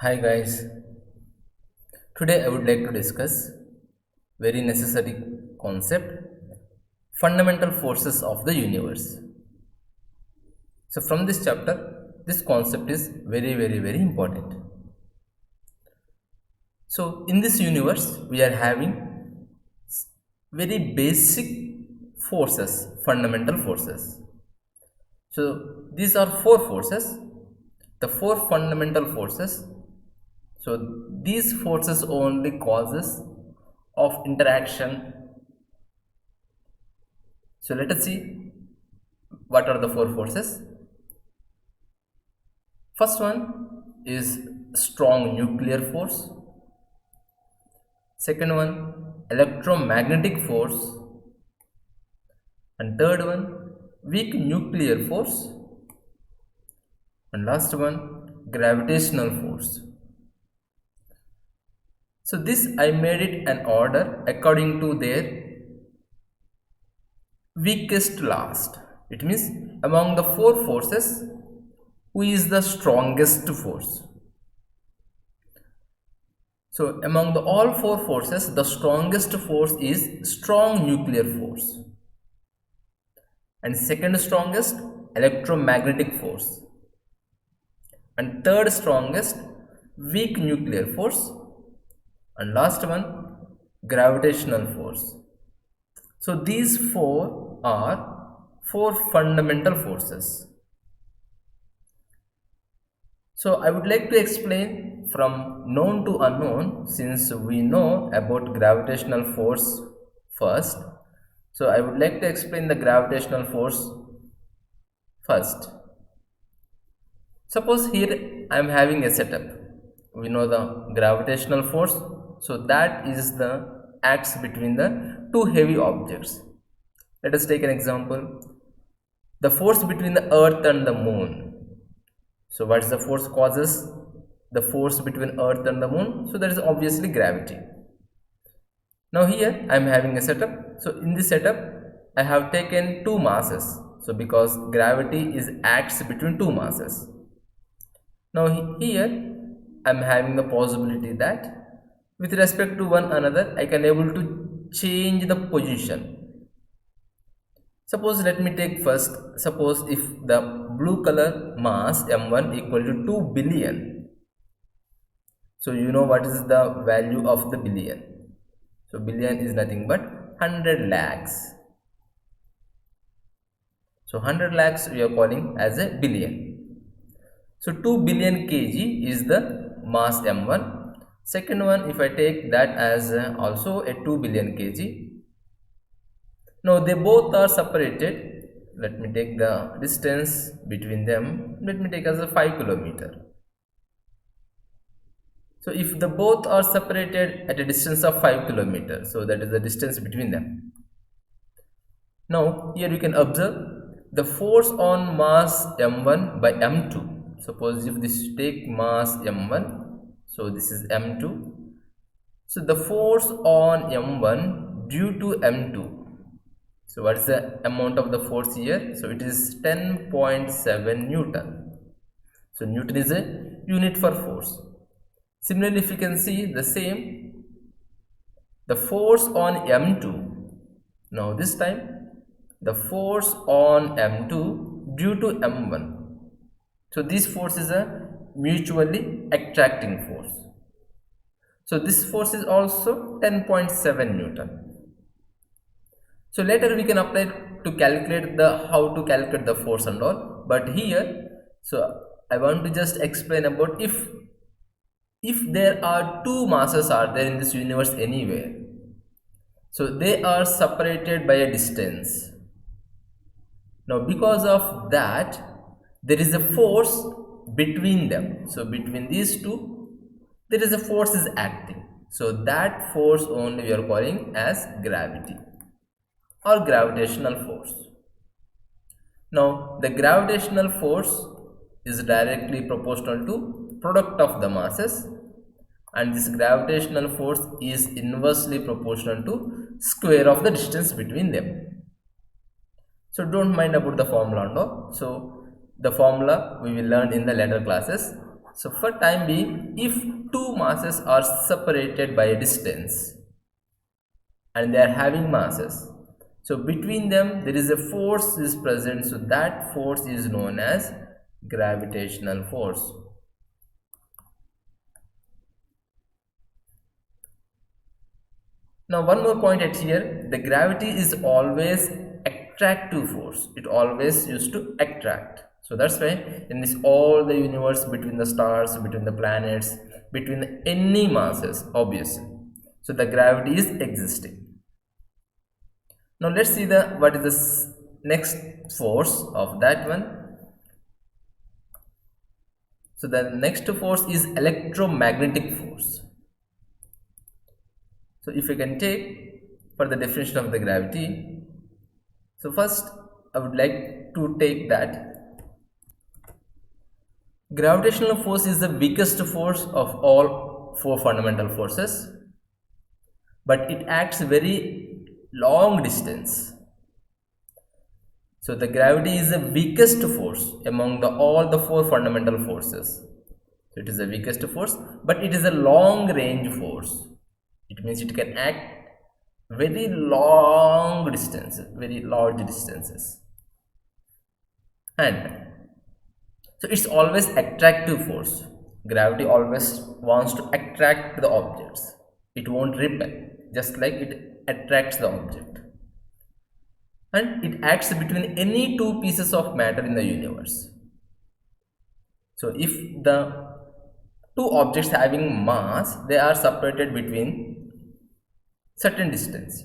Hi guys, today I would like to discuss very necessary concept, fundamental forces of the universe. So from this chapter, this concept is very important. So in this universe, we are having very basic forces, fundamental forces. So these are four forces, the four fundamental forces. So these forces only causes of interaction. So let us see what are the four forces. First one is strong nuclear force. Second one, electromagnetic force. And third one, weak nuclear force. And last one, gravitational force. So this I made it an order according to their weakest to last. It means among the four forces, who is the strongest force? So among the all four forces, the strongest force is strong nuclear force. And second strongest, electromagnetic force. And third strongest, weak nuclear force. And last one, gravitational force. So these four are four fundamental forces. So I would like to explain from known to unknown, since we know about gravitational force first. So I would like to explain the gravitational force first. Suppose here I am having a setup. We know the gravitational force. So that is the acts between the two heavy objects. Let us take an example. The force between the earth and the moon. So what is the force causes the force between earth and the moon? So that is obviously gravity. Now here I am having a setup. So in this setup I have taken two masses. So because gravity is acts between two masses. Now here I am having the possibility that with respect to one another I can able to change the position. Suppose let me take first, suppose if the blue color mass m1 equal to 2 billion. So you know what is the value of the billion. So billion is nothing but 100 lakhs. So 100 lakhs we are calling as a billion. So 2 billion kg is the mass m1. Second one, if I take that as also a 2 billion kg. Now they both are separated. Let me take the distance between them. Let me take as a 5 kilometer. So if the both are separated at a distance of 5 kilometers, so that is the distance between them. Now here you can observe the force on mass m1 by m2. Suppose if this take mass m1, so this is m2. So the force on m1 due to m2. So what is the amount of the force here? So it is 10.7 Newton. So Newton is a unit for force. Similarly, if you can see the same, the force on m2. Now this time, the force on m2 due to m1. So this force is a mutually attracting force. So this force is also 10.7 Newton. So later we can apply to calculate the how to calculate the force and all. But here, so I want to just explain about if there are two masses are there in this universe anywhere. So they are separated by a distance. Now because of that, there is a force between them. So between these two, there is a force is acting. So that force only we are calling as gravity or gravitational force. Now the gravitational force is directly proportional to product of the masses, and this gravitational force is inversely proportional to square of the distance between them. So don't mind about the formula and all. So the formula we will learn in the later classes. So for time being, if two masses are separated by a distance and they are having masses, so between them there is a force is present, so that force is known as gravitational force. Now one more point at here, the gravity is always attractive force. It always used to attract. So that's why in this all the universe, between the stars, between the planets, between any masses, obviously. So the gravity is existing. Now let's see the what is the next force of that one. So the next force is electromagnetic force. So if you can take for the definition of the gravity, so first I would like to take that gravitational force is the weakest force of all four fundamental forces, but it acts very long distance. So the gravity is the weakest force among all the four fundamental forces. So it is the weakest force, but it is a long range force. It means it can act very long distances, very large distances. And so it's always attractive force. Gravity always wants to attract the objects. It won't repel, just like it attracts the object. And it acts between any two pieces of matter in the universe. So if the two objects having mass, they are separated between certain distance.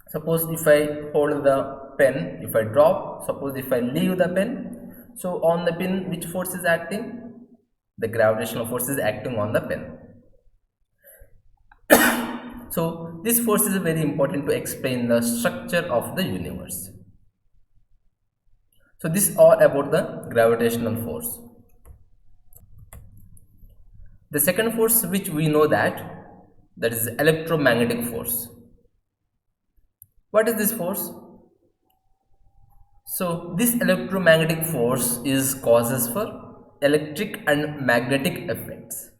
Suppose if I hold the pen, if I drop, suppose if I leave the pen, so on the pen which force is acting? The gravitational force is acting on the pen. So this force is very important to explain the structure of the universe. So this is all about the gravitational force. The second force which we know that is electromagnetic force. What is this force? So this electromagnetic force is causes for electric and magnetic effects.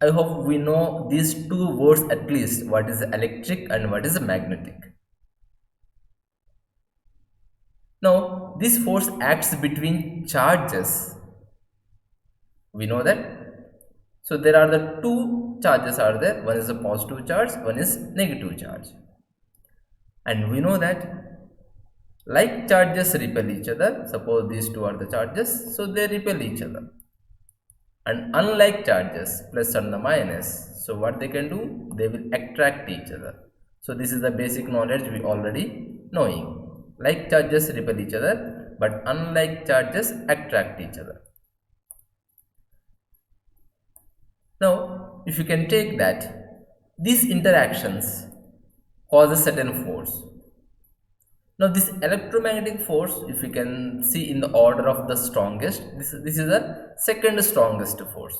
I hope we know these two words at least, what is electric and what is magnetic. Now this force acts between charges. We know that. So there are the two charges are there, one is a positive charge, one is negative charge. And we know that like charges repel each other. Suppose these two are the charges, so they repel each other. And unlike charges, plus and the minus, so what they can do, they will attract each other. So this is the basic knowledge we already knowing. Like charges repel each other, but unlike charges attract each other. Now if you can take that, these interactions cause a certain force. Now this electromagnetic force, if you can see in the order of the strongest, this is the second strongest force.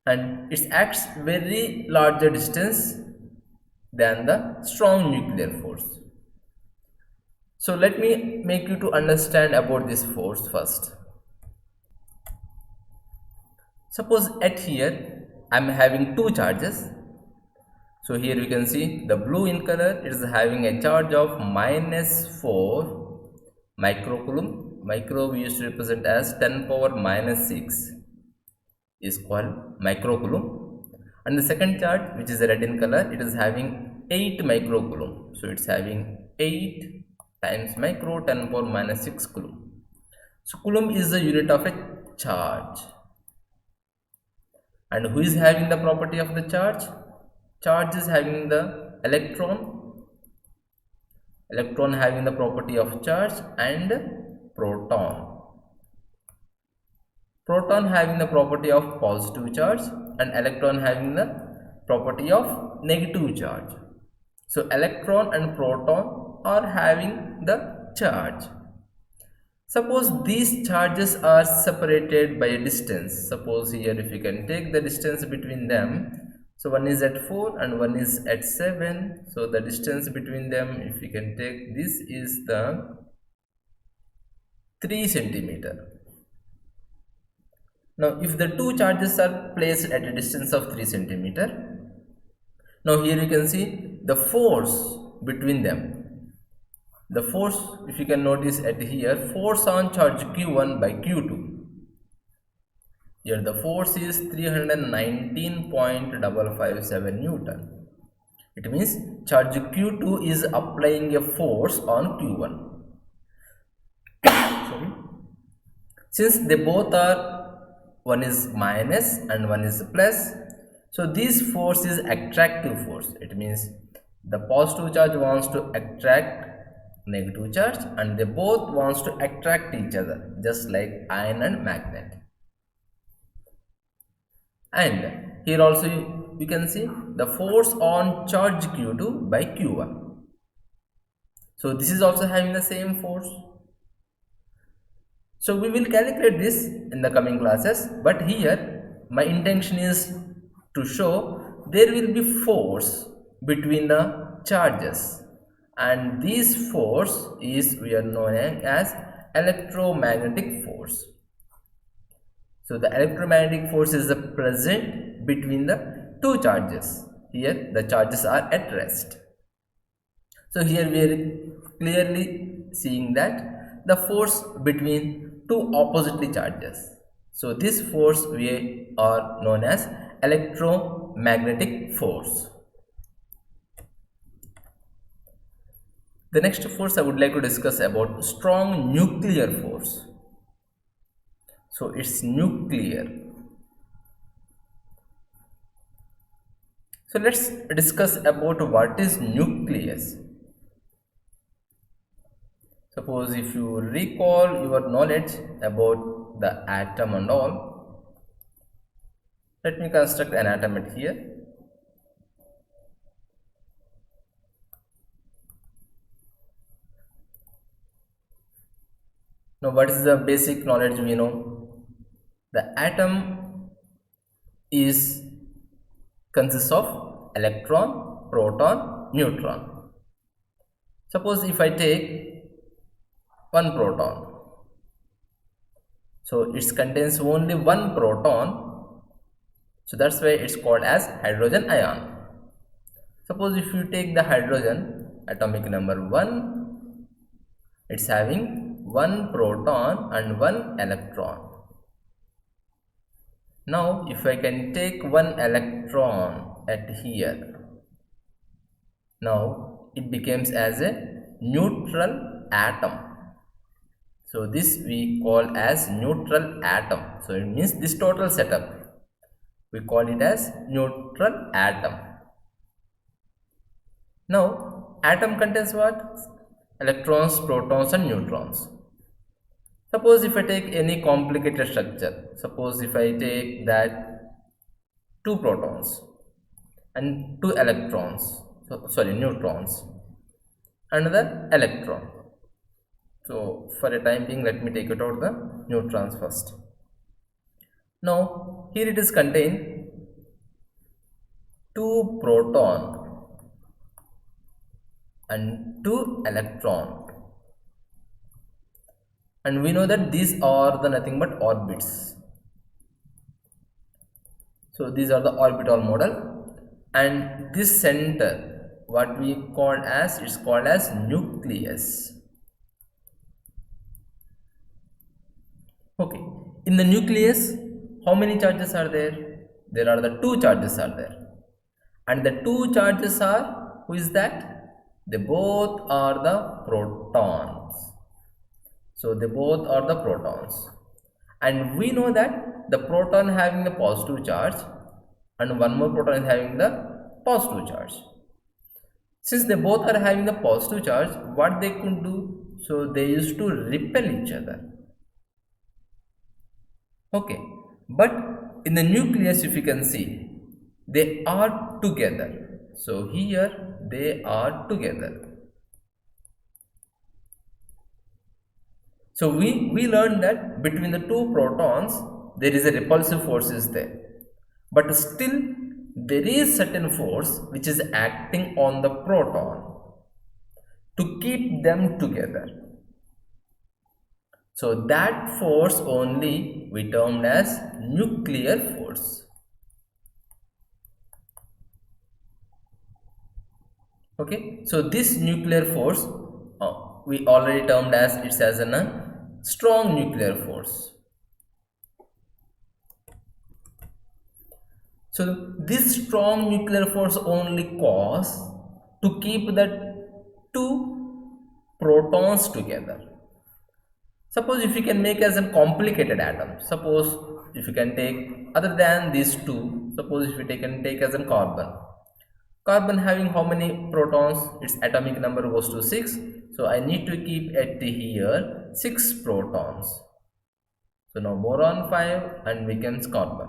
And it acts very larger distance than the strong nuclear force. So let me make you to understand about this force first. Suppose at here I am having two charges. So here you can see the blue in color, it is having a charge of -4 microcoulomb. Micro we used to represent as 10 power minus 6 is called microcoulomb. And the second charge, which is red in color, it is having 8 microcoulomb. So it's having 8 times micro 10 power minus 6 coulomb. So coulomb is the unit of a charge. And who is having the property of the charge? Charge is having the electron having the property of charge, and proton having the property of positive charge, and electron having the property of negative charge. So electron and proton are having the charge. Suppose these charges are separated by a distance. Suppose here if you can take the distance between them, so one is at 4 and one is at 7. So the distance between them, if you can take, this is the 3 centimeter. Now, if the two charges are placed at a distance of 3 centimeter, now here you can see the force between them. The force, if you can notice at here, force on charge Q1 by Q2. Here the force is 319.557 Newton. It means charge Q2 is applying a force on Q1. Sorry. Since they both are, one is minus and one is plus, so this force is attractive force. It means the positive charge wants to attract negative charge and they both wants to attract each other, just like iron and magnet. And here also you can see the force on charge Q2 by Q1. So this is also having the same force. So we will calculate this in the coming classes, but here my intention is to show there will be force between the charges, and this force is we are knowing as electromagnetic force. So the electromagnetic force is present between the two charges. Here the charges are at rest. So here we are clearly seeing that the force between two oppositely charges. So this force we are known as electromagnetic force. The next force I would like to discuss about strong nuclear force. So it's nuclear. So let's discuss about what is nucleus. Suppose if you recall your knowledge about the atom and all, let me construct an atom at here. Now what is the basic knowledge we know? The atom consists of electron, proton, neutron. Suppose if I take one proton, so it contains only one proton, so that's why it's called as hydrogen ion. Suppose if you take the hydrogen atomic number 1, it's having one proton and one electron. Now if I can take one electron at here, now it becomes as a neutral atom. So this we call as neutral atom. So it means this total setup we call it as neutral atom. Now atom contains what? Electrons, protons and neutrons. Suppose if I take any complicated structure, suppose if I take that 2 protons and 2 electrons, neutrons, another electron. So for a time being, let me take it out the neutrons first. Now here it is contain 2 proton and 2 electron. And we know that these are the nothing but orbits. So these are the orbital model, and this center, what we call as, it's called as nucleus. Okay, in the nucleus, how many charges are there? There are the 2 charges are there, and the 2 charges are, who is that? They both are the protons. So they both are the protons, and we know that the proton having the positive charge and one more proton is having the positive charge. Since they both are having the positive charge, what they could do? So they used to repel each other. Okay, but in the nucleus, if you can see, they are together. So here they are together. So we learned that between the 2 protons there is a repulsive force is there, but still there is certain force which is acting on the proton to keep them together. So that force only we termed as nuclear force. Okay, so this nuclear force we already termed as it's as a strong nuclear force. So this strong nuclear force only cause to keep the two protons together. Suppose if you can make as a complicated atom, suppose if you can take other than these two, suppose if you can take as a carbon. Carbon having how many protons? Its atomic number goes to 6. So I need to keep at here 6 protons. So now boron 5 and becomes carbon.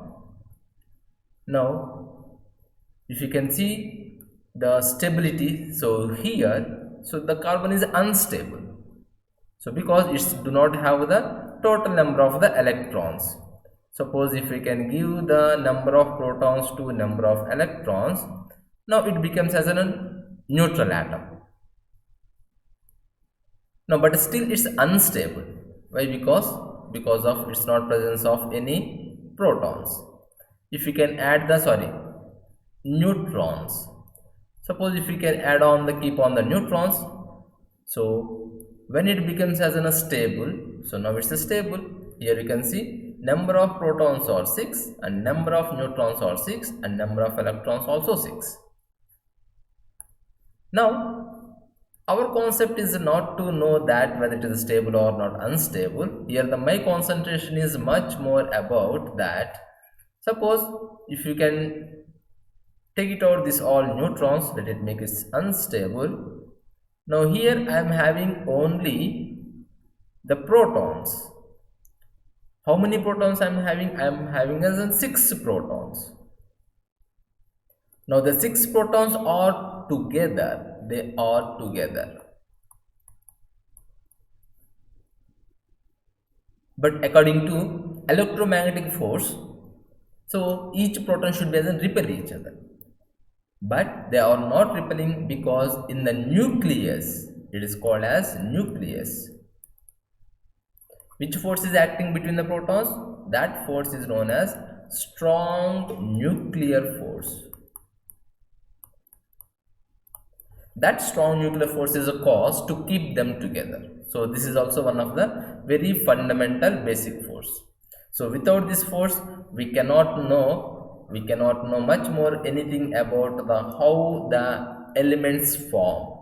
Now if you can see the stability, so here, so the carbon is unstable. So because it do not have the total number of the electrons. Suppose if we can give the number of protons to number of electrons, now it becomes as a neutral atom. No, but still it's unstable. Why? Because of its not presence of any protons. If we can add the neutrons. Suppose if we can add on the keep on the neutrons, so when it becomes as a stable, so now it's a stable. Here you can see number of protons are 6 and number of neutrons are 6 and number of electrons also 6. Now our concept is not to know that whether it is stable or not unstable. Here my concentration is much more about that. Suppose if you can take it out this all neutrons, let it make it unstable. Now here I am having only the protons. How many protons I am having? I am having as in 6 protons. Now the 6 protons are together. They are together. But according to electromagnetic force, so each proton should be as a repel each other. But they are not repelling because in the nucleus, it is called as nucleus. Which force is acting between the protons? That force is known as strong nuclear force. That strong nuclear force is a cause to keep them together. So this is also one of the very fundamental basic force. So without this force, we cannot know much more anything about how the elements form.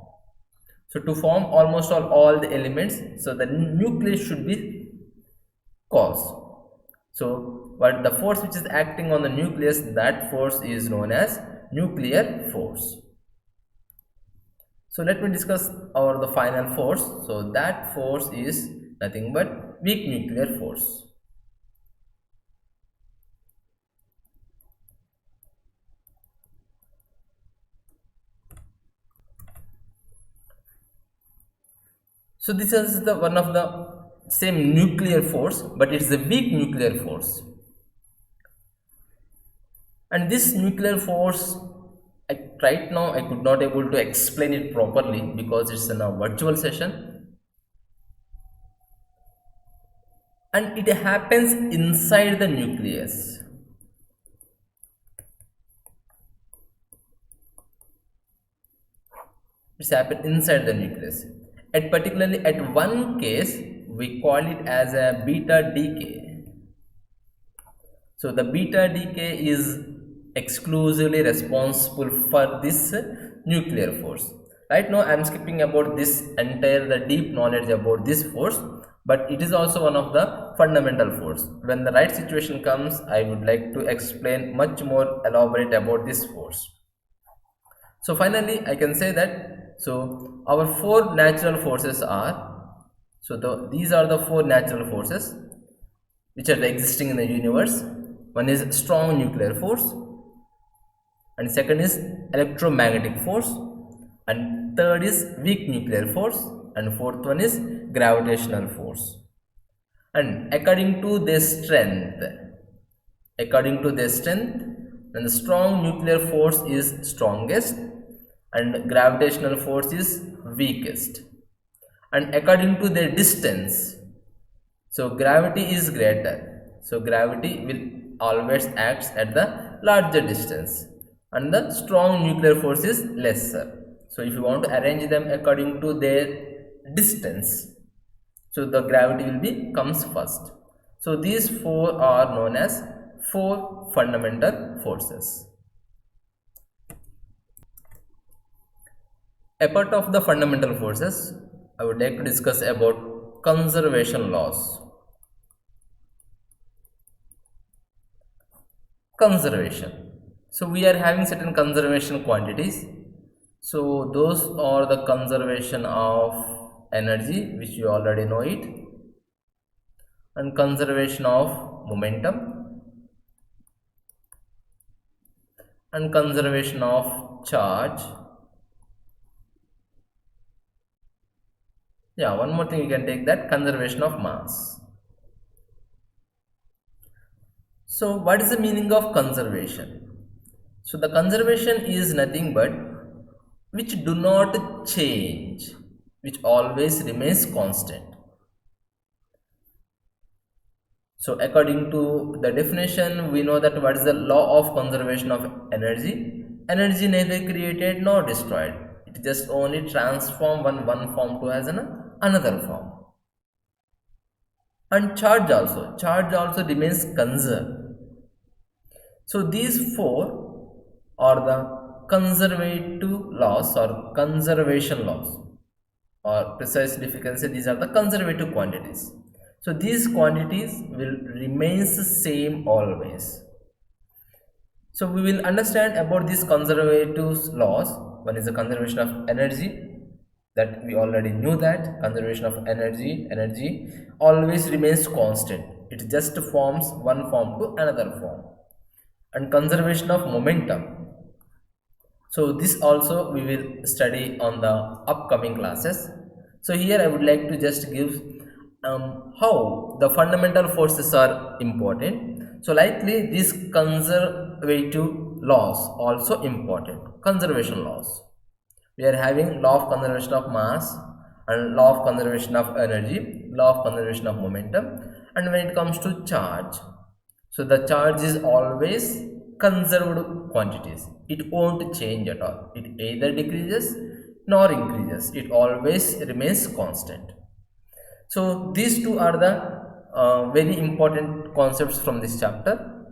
So to form almost all the elements, so the nucleus should be cause. So but the force which is acting on the nucleus, that force is known as nuclear force. So let me discuss the final force. So that force is nothing but weak nuclear force. So this is the one of the same nuclear force, but it's a weak nuclear force. And this nuclear force, right now I could not able to explain it properly because it's in a virtual session, and it happens inside the nucleus. It's happened inside the nucleus. And particularly at one case, we call it as a beta decay. So the beta decay is exclusively responsible for this nuclear force. Right now I am skipping about this entire the deep knowledge about this force, but it is also one of the fundamental force. When the right situation comes, I would like to explain much more elaborate about this force. So finally I can say that our 4 natural forces are, these are the 4 natural forces which are existing in the universe. One is strong nuclear force, and second is electromagnetic force, and third is weak nuclear force, and fourth one is gravitational force. And according to their strength, then the strong nuclear force is strongest and gravitational force is weakest. And according to their distance, So gravity is greater, so gravity will always acts at the larger distance, and the strong nuclear force is lesser. So if you want to arrange them according to their distance, so the gravity will be comes first. So these four are known as four fundamental forces. Apart of the fundamental forces, I would like to discuss about conservation laws. Conservation, so we are having certain conservation quantities. So those are the conservation of energy, which you already know it, and conservation of momentum, and conservation of charge. Yeah, one more thing you can take, that conservation of mass. So what is the meaning of conservation? So the conservation is nothing but which do not change, which always remains constant. So according to the definition, we know that what is the law of conservation of energy? Energy neither created nor destroyed. It just only transform one form to as another form. And charge also remains conserved. So these four are the conservative laws or conservation laws, or precisely if you can say these are the conservative quantities. So these quantities will remains the same always. So we will understand about these conservative laws. One is the conservation of energy, that we already knew that conservation of energy always remains constant. It just forms one form to another form. And conservation of momentum, so this also we will study on the upcoming classes. So here I would like to just give how the fundamental forces are important. So likely these conservative laws also important. Conservation laws, we are having law of conservation of mass, and law of conservation of energy, law of conservation of momentum. And when it comes to charge, so the charge is always conserved quantities. It won't change at all. It either decreases nor increases. It always remains constant. So these two are the very important concepts from this chapter.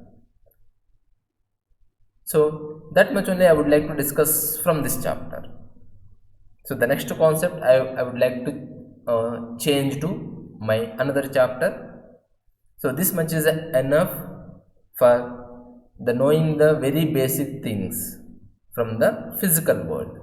So that much only I would like to discuss from this chapter. So the next concept I would like to change to my another chapter. So this much is enough for the knowing the very basic things from the physical world.